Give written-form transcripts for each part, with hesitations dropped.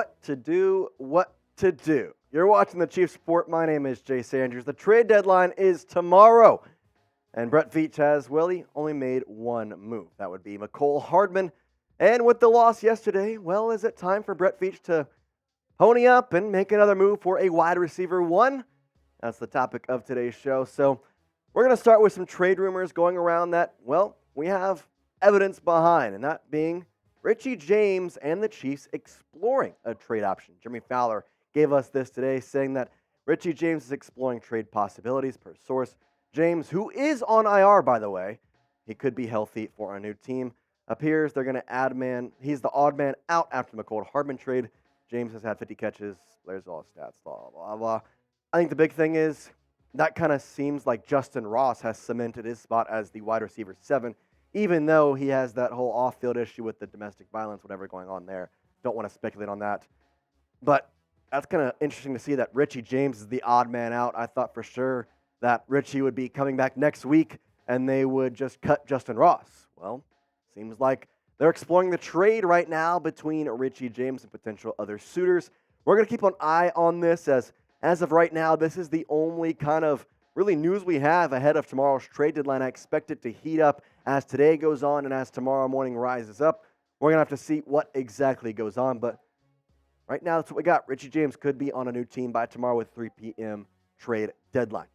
What to do, what to do. You're watching the Chiefs Report. My name is Jay Sanders. The trade deadline is tomorrow. And Brett Veach has, he only made one move. That would be Mecole Hardman. And with the loss yesterday, is it time for Brett Veach to pony up and make another move for a wide receiver one? That's the topic of today's show. So we're going to start with some trade rumors going around that, we have evidence behind, and that being Richie James and the Chiefs exploring a trade option. Jeremy Fowler gave us this today, saying that Richie James is exploring trade possibilities per source. James, who is on IR, by the way, he could be healthy for a new team. Appears they're going to add man. He's the odd man out after the Mecole Hardman trade. James has had 50 catches. There's all stats, blah, blah, blah. I think the big thing is that kind of seems like Justin Ross has cemented his spot as the wide receiver 7, even though he has that whole off-field issue with the domestic violence, whatever going on there. Don't want to speculate on that. But that's kind of interesting to see that Richie James is the odd man out. I thought for sure that Richie would be coming back next week and they would just cut Justin Ross. Well, seems like they're exploring the trade right now between Richie James and potential other suitors. We're going to keep an eye on this as of right now, this is the only kind of really news we have ahead of tomorrow's trade deadline. I expect it to heat up as today goes on and as tomorrow morning rises up. We're going to have to see what exactly goes on, but right now that's what we got. Richie James could be on a new team by tomorrow with 3 p.m. trade deadline.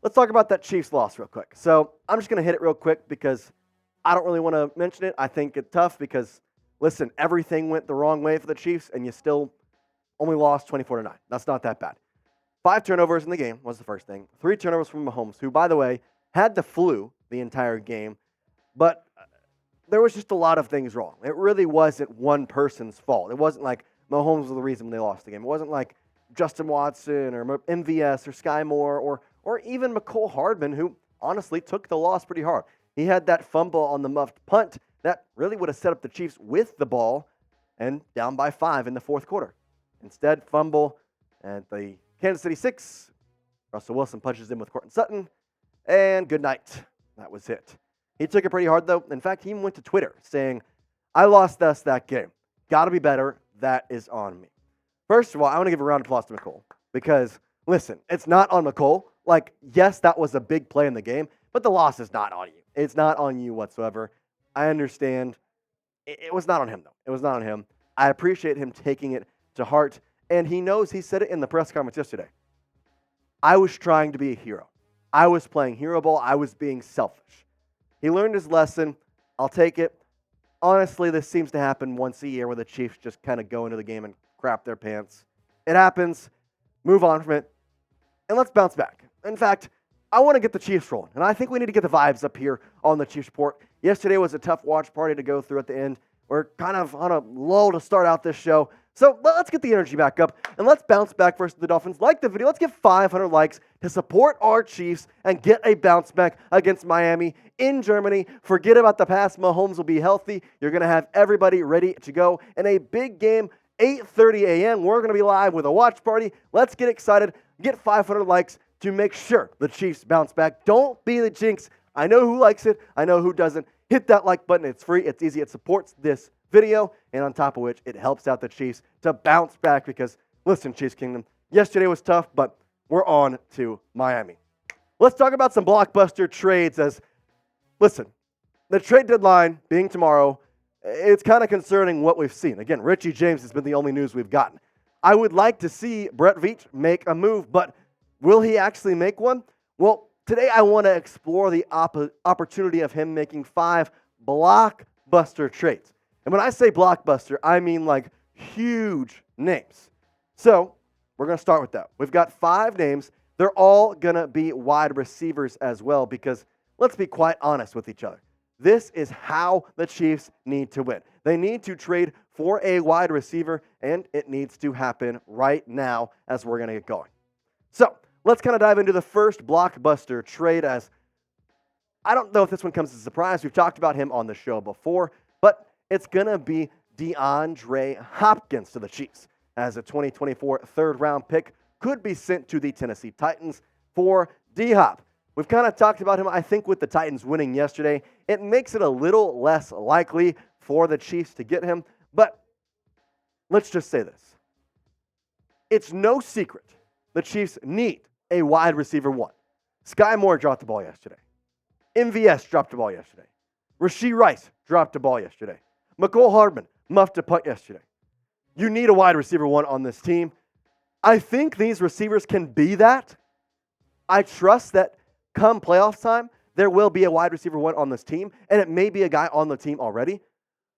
Let's talk about that Chiefs loss real quick. So I'm just going to hit it real quick because I don't really want to mention it. I think it's tough because, listen, everything went the wrong way for the Chiefs, and you still only lost 24-9. That's not that bad. 5 turnovers in the game was the first thing. 3 turnovers from Mahomes, who, by the way, had the flu the entire game. But there was just a lot of things wrong. It really wasn't one person's fault. It wasn't like Mahomes was the reason they lost the game. It wasn't like Justin Watson or MVS or Sky Moore or even Mecole Hardman, who honestly took the loss pretty hard. He had that fumble on the muffed punt that really would have set up the Chiefs with the ball and down by 5 in the fourth quarter. Instead, fumble at the Kansas City 6. Russell Wilson punches in with Courtland Sutton, and good night. That was it. He took it pretty hard, though. In fact, he even went to Twitter saying, I lost us that game. Got to be better. That is on me. First of all, I want to give a round of applause to Mecole because, listen, it's not on Mecole. Like, yes, that was a big play in the game, but the loss is not on you. It's not on you whatsoever. I understand. It was not on him, though. It was not on him. I appreciate him taking it to heart, and he knows, he said it in the press conference yesterday. I was trying to be a hero. I was playing hero ball. I was being selfish. He learned his lesson. I'll take it. Honestly, this seems to happen once a year where the Chiefs just kind of go into the game and crap their pants. It happens. Move on from it. And let's bounce back. In fact, I want to get the Chiefs rolling, and I think we need to get the vibes up here on the Chiefs Report. Yesterday was a tough watch party to go through at the end. We're kind of on a lull to start out this show. So let's get the energy back up, and let's bounce back versus the Dolphins. Like the video. Let's get 500 likes to support our Chiefs and get a bounce back against Miami in Germany. Forget about the past. Mahomes will be healthy. You're going to have everybody ready to go. In a big game, 8:30 a.m., we're going to be live with a watch party. Let's get excited. Get 500 likes to make sure the Chiefs bounce back. Don't be the jinx. I know who likes it. I know who doesn't. Hit that like button. It's free. It's easy. It supports this video, and on top of which, it helps out the Chiefs to bounce back because, listen, Chiefs Kingdom, yesterday was tough, but we're on to Miami. Let's talk about some blockbuster trades listen, the trade deadline being tomorrow, it's kind of concerning what we've seen. Again, Richie James has been the only news we've gotten. I would like to see Brett Veach make a move, but will he actually make one? Well, today I want to explore the opportunity of him making 5 blockbuster trades. And when I say blockbuster, I mean like huge names. So we're going to start with that. We've got 5 names. They're all going to be wide receivers as well because let's be quite honest with each other. This is how the Chiefs need to win. They need to trade for a wide receiver, and it needs to happen right now as we're going to get going. So let's kind of dive into the first blockbuster trade as I don't know if this one comes as a surprise. We've talked about him on the show before, but it's going to be DeAndre Hopkins to the Chiefs as a 2024 third-round pick could be sent to the Tennessee Titans for D-Hop. We've kind of talked about him, I think, with the Titans winning yesterday. It makes it a little less likely for the Chiefs to get him, but let's just say this. It's no secret the Chiefs need a wide receiver one. Sky Moore dropped the ball yesterday. MVS dropped the ball yesterday. Rashee Rice dropped the ball yesterday. Mecole Hardman muffed a punt yesterday. You need a wide receiver one on this team. I think these receivers can be that. I trust that come playoff time, there will be a wide receiver one on this team, and it may be a guy on the team already.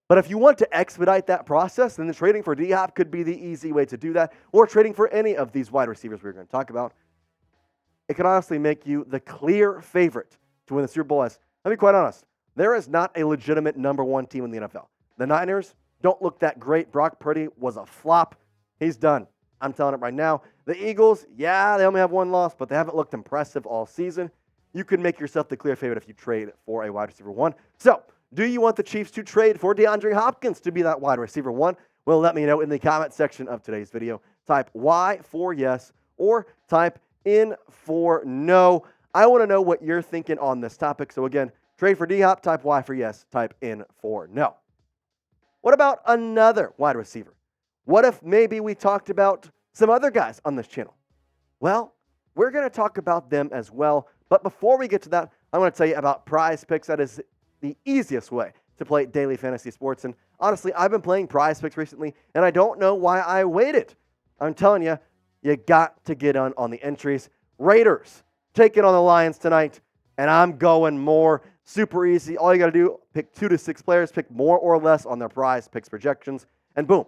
But if you want to expedite that process, then the trading for D-Hop could be the easy way to do that, or trading for any of these wide receivers we're going to talk about. It can honestly make you the clear favorite to win the Super Bowl. As, let me be quite honest, there is not a legitimate number one team in the NFL. The Niners don't look that great. Brock Purdy was a flop. He's done. I'm telling it right now. The Eagles, yeah, they only have one loss, but they haven't looked impressive all season. You could make yourself the clear favorite if you trade for a wide receiver one. So, do you want the Chiefs to trade for DeAndre Hopkins to be that wide receiver one? Well, let me know in the comment section of today's video. Type Y for yes or type in for no. I want to know what you're thinking on this topic. So again, trade for D-Hop, type Y for yes, type in for no. What about another wide receiver? What if maybe we talked about some other guys on this channel? Well, we're going to talk about them as well. But before we get to that, I want to tell you about Prize Picks. That is the easiest way to play daily fantasy sports. And honestly, I've been playing Prize Picks recently, and I don't know why I waited. I'm telling you, you got to get on the entries. Raiders taking on the Lions tonight, and I'm going more. Super easy. All you got to do, pick 2 to 6 players, pick more or less on their Prize Picks projections, and boom,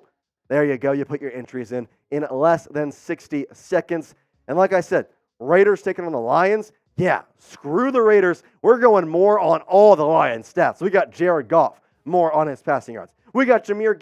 there you go. You put your entries in less than 60 seconds. And like I said, Raiders taking on the Lions. Yeah, screw the Raiders. We're going more on all the Lions stats. We got Jared Goff, more on his passing yards. We got Jahmyr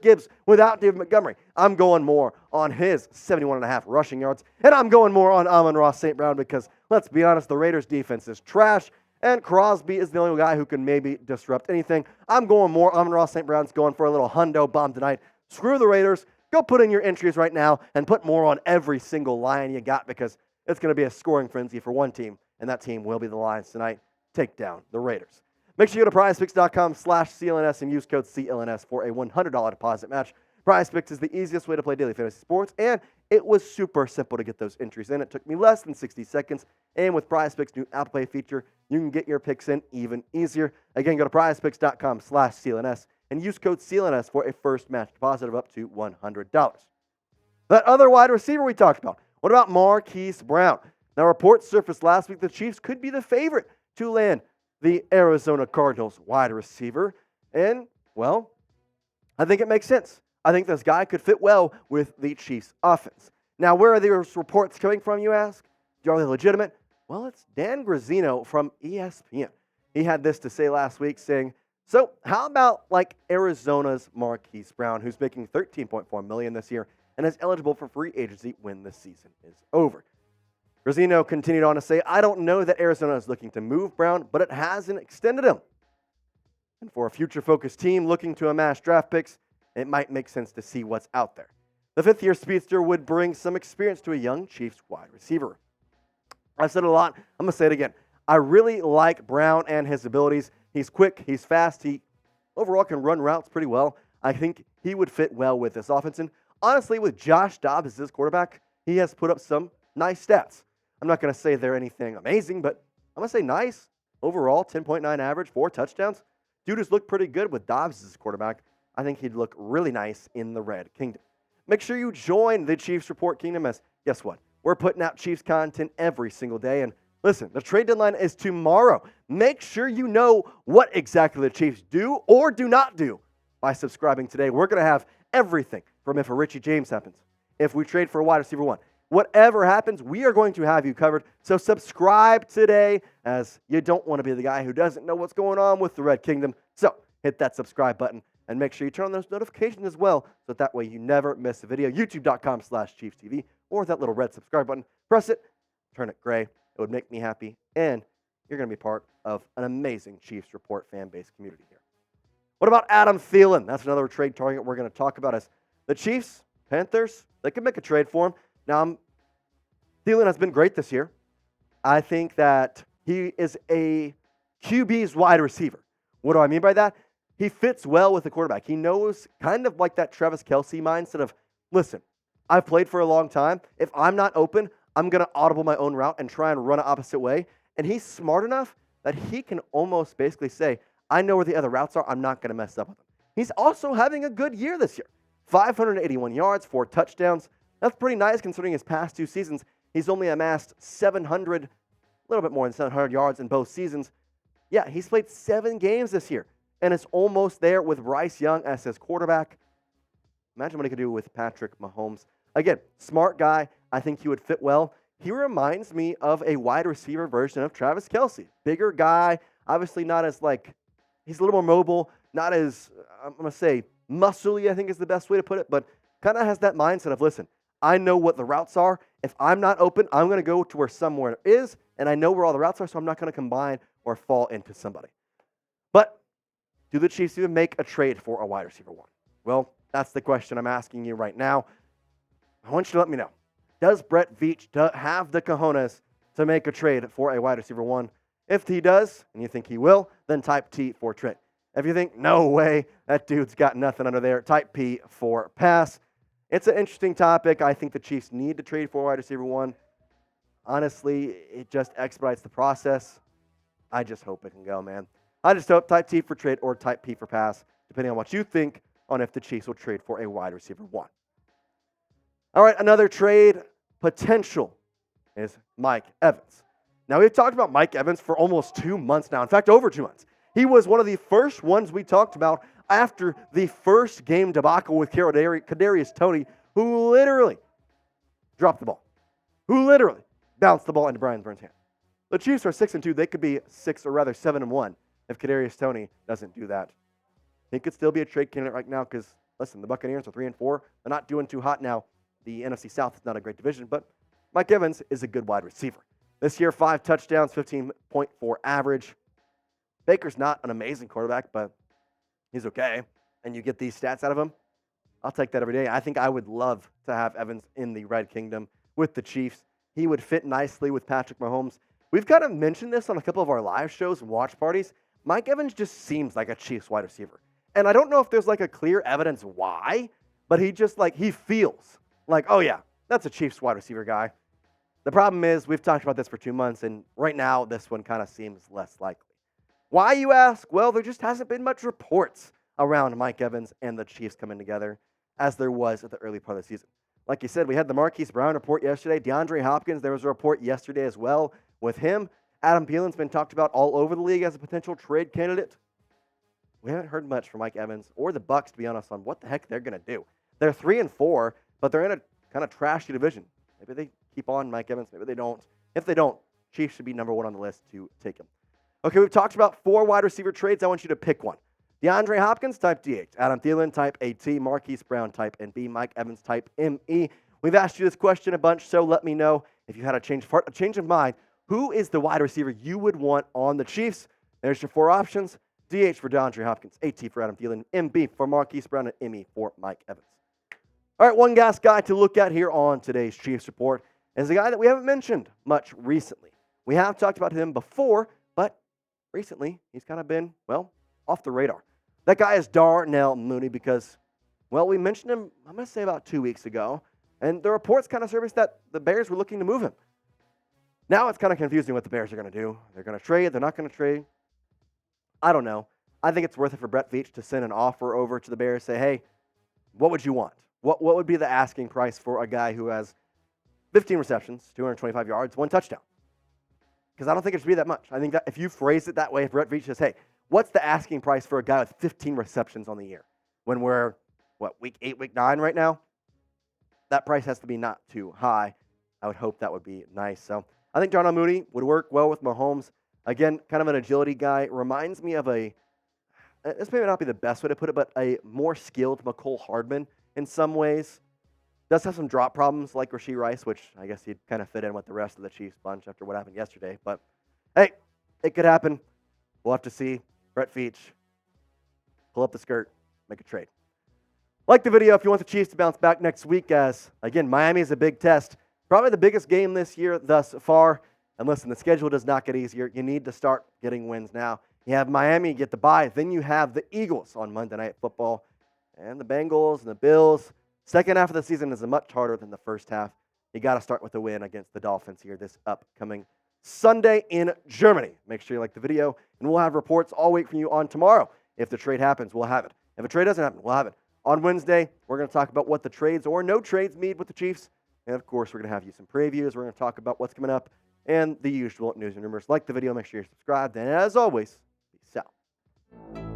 Gibbs without David Montgomery. I'm going more on his 71.5 rushing yards. And I'm going more on Amon-Ra St. Brown because, let's be honest, the Raiders defense is trash. And Crosby is the only guy who can maybe disrupt anything. I'm going more. Amon-Ra St. Brown's going for a little hundo bomb tonight. Screw the Raiders. Go put in your entries right now and put more on every single Lion you got because it's going to be a scoring frenzy for one team, and that team will be the Lions tonight. Take down the Raiders. Make sure you go to prizepicks.com/CLNS and use code CLNS for a $100 deposit match. PrizePicks is the easiest way to play daily fantasy sports, and it was super simple to get those entries in. It took me less than 60 seconds, and with PrizePicks' new Apple Pay feature, you can get your picks in even easier. Again, go to prizepicks.com/CLNS and use code CLNS for a first match deposit of up to $100. That other wide receiver we talked about, what about Marquise Brown? Now, reports surfaced last week the Chiefs could be the favorite to land the Arizona Cardinals wide receiver. And, well, I think it makes sense. I think this guy could fit well with the Chiefs offense. Now, where are these reports coming from, you ask? Are they legitimate? Well, it's Dan Grazzino from ESPN. He had this to say last week saying, so how about like Arizona's Marquise Brown, who's making $13.4 million this year and is eligible for free agency when the season is over? Grazzino continued on to say, I don't know that Arizona is looking to move Brown, but it hasn't extended him. And for a future-focused team looking to amass draft picks, it might make sense to see what's out there. The fifth-year speedster would bring some experience to a young Chiefs wide receiver. I've said it a lot. I'm going to say it again. I really like Brown and his abilities. He's quick. He's fast. He overall can run routes pretty well. I think he would fit well with this offense. And honestly, with Josh Dobbs as his quarterback, he has put up some nice stats. I'm not going to say they're anything amazing, but I'm going to say nice. Overall, 10.9 average, 4 touchdowns. Dude has looked pretty good with Dobbs as his quarterback. I think he'd look really nice in the Red Kingdom. Make sure you join the Chiefs Report Kingdom as, guess what? We're putting out Chiefs content every single day. And listen, the trade deadline is tomorrow. Make sure you know what exactly the Chiefs do or do not do by subscribing today. We're going to have everything from if a Richie James happens, if we trade for a wide receiver one. Whatever happens, we are going to have you covered. So subscribe today, as you don't want to be the guy who doesn't know what's going on with the Red Kingdom. So hit that subscribe button and make sure you turn on those notifications as well, so that way you never miss a video. YouTube.com/ChiefsTV, or that little red subscribe button. Press it, turn it gray. It would make me happy, and you're going to be part of an amazing Chiefs Report fan base community here. What about Adam Thielen? That's another trade target we're going to talk about. As the Chiefs, Panthers, they could make a trade for him. Now, Thielen has been great this year. I think that he is a QB's wide receiver. What do I mean by that? he fits well with the quarterback. He knows kind of like that Travis Kelce mindset of, listen, I've played for a long time. If I'm not open, I'm going to audible my own route and try and run an opposite way. And he's smart enough that he can almost basically say, I know where the other routes are. I'm not going to mess up with them. He's also having a good year this year. 581 yards, 4 touchdowns. That's pretty nice considering his past 2 seasons. He's only amassed 700, a little bit more than 700 yards in both seasons. Yeah, he's played 7 games this year, and it's almost there with Bryce Young as his quarterback. Imagine what he could do with Patrick Mahomes. Again, smart guy. I think he would fit well. He reminds me of a wide receiver version of Travis Kelce. Bigger guy, obviously not as he's a little more mobile, not as, I'm going to say, muscly, I think is the best way to put it, but kind of has that mindset of, listen, I know what the routes are. If I'm not open, I'm going to go to where somewhere is, and I know where all the routes are, so I'm not going to combine or fall into somebody. But do the Chiefs even make a trade for a wide receiver 1? Well, that's the question I'm asking you right now. I want you to let me know. Does Brett Veach have the cojones to make a trade for a wide receiver 1? If he does, and you think he will, then type T for trade. If you think, no way, that dude's got nothing under there, type P for pass. It's an interesting topic. I think the Chiefs need to trade for wide receiver 1. Honestly, it just expedites the process. I just hope it can go, man. I just hope type T for trade or type P for pass, depending on what you think on if the Chiefs will trade for a wide receiver 1. All right, another trade potential is Mike Evans. Now, we've talked about Mike Evans for almost 2 months now. In fact, over 2 months. He was one of the first ones we talked about after the first game debacle with Kadarius Toney, who literally dropped the ball, who literally bounced the ball into Brian Burns' hand. The Chiefs are 6-2. They could be 7-1 if Kadarius Toney doesn't do that. He could still be a trade candidate right now because, listen, the Buccaneers are 3-4. They're not doing too hot now. The NFC South is not a great division, but Mike Evans is a good wide receiver. This year, 5 touchdowns, 15.4 average. Baker's not an amazing quarterback, but he's okay. And you get these stats out of him, I'll take that every day. I think I would love to have Evans in the Red Kingdom with the Chiefs. He would fit nicely with Patrick Mahomes. We've kind of mentioned this on a couple of our live shows and watch parties. Mike Evans just seems like a Chiefs wide receiver. And I don't know if there's a clear evidence why, but he just he feels like, oh yeah, that's a Chiefs wide receiver guy. The problem is we've talked about this for 2 months, and right now this one kind of seems less likely. Why, you ask? Well, there just hasn't been much reports around Mike Evans and the Chiefs coming together as there was at the early part of the season. Like you said, we had the Marquise Brown report yesterday. DeAndre Hopkins, there was a report yesterday as well with him. Adam Thielen's been talked about all over the league as a potential trade candidate. We haven't heard much from Mike Evans or the Bucs, to be honest, on what the heck they're going to do. They're 3-4, but they're in a kind of trashy division. Maybe they keep on Mike Evans. Maybe they don't. If they don't, Chiefs should be number 1 on the list to take him. Okay, we've talked about 4 wide receiver trades. I want you to pick one. DeAndre Hopkins, type DH. Adam Thielen, type AT. Marquise Brown, type NB. Mike Evans, type ME. We've asked you this question a bunch, so let me know if you had a change of mind. Who is the wide receiver you would want on the Chiefs? There's your 4 options. DH for DeAndre Hopkins, AT for Adam Thielen, MB for Marquise Brown, and ME for Mike Evans. All right, one last guy to look at here on today's Chiefs Report is a guy that we haven't mentioned much recently. We have talked about him before, but recently he's kind of been, off the radar. That guy is Darnell Mooney because, we mentioned him, I'm going to say about 2 weeks ago, and the reports kind of surfaced that the Bears were looking to move him. Now it's kind of confusing what the Bears are going to do. They're going to trade, they're not going to trade. I don't know. I think it's worth it for Brett Veach to send an offer over to the Bears, say, hey, what would you want? What would be the asking price for a guy who has 15 receptions, 225 yards, 1 touchdown? Because I don't think it should be that much. I think that if you phrase it that way, if Brett Veach says, hey, what's the asking price for a guy with 15 receptions on the year? When we're, week 8, week 9 right now? That price has to be not too high. I would hope that would be nice. So I think Darnell Mooney would work well with Mahomes. Again, kind of an agility guy. Reminds me of this may not be the best way to put it, but a more skilled McCole Hardman in some ways. Does have some drop problems like Rashee Rice, which I guess he'd kind of fit in with the rest of the Chiefs bunch after what happened yesterday. But, hey, it could happen. We'll have to see. Brett Veach, pull up the skirt, make a trade. Like the video if you want the Chiefs to bounce back next week as, again, Miami is a big test. Probably the biggest game this year thus far. And listen, the schedule does not get easier. You need to start getting wins now You have Miami get the bye. Then you have the Eagles on Monday Night Football and the Bengals and the Bills. Second half of the season is much harder than the first half. You got to start with a win against the Dolphins here this upcoming Sunday in Germany. Make sure you like the video, and we'll have reports all week from you on tomorrow. If the trade happens, we'll have it. If a trade doesn't happen, we'll have it. On Wednesday, we're going to talk about what the trades or no trades mean with the Chiefs. And, of course, we're going to have you some previews. We're going to talk about what's coming up and the usual news and rumors. Like the video, make sure you're subscribed. And, as always, peace out.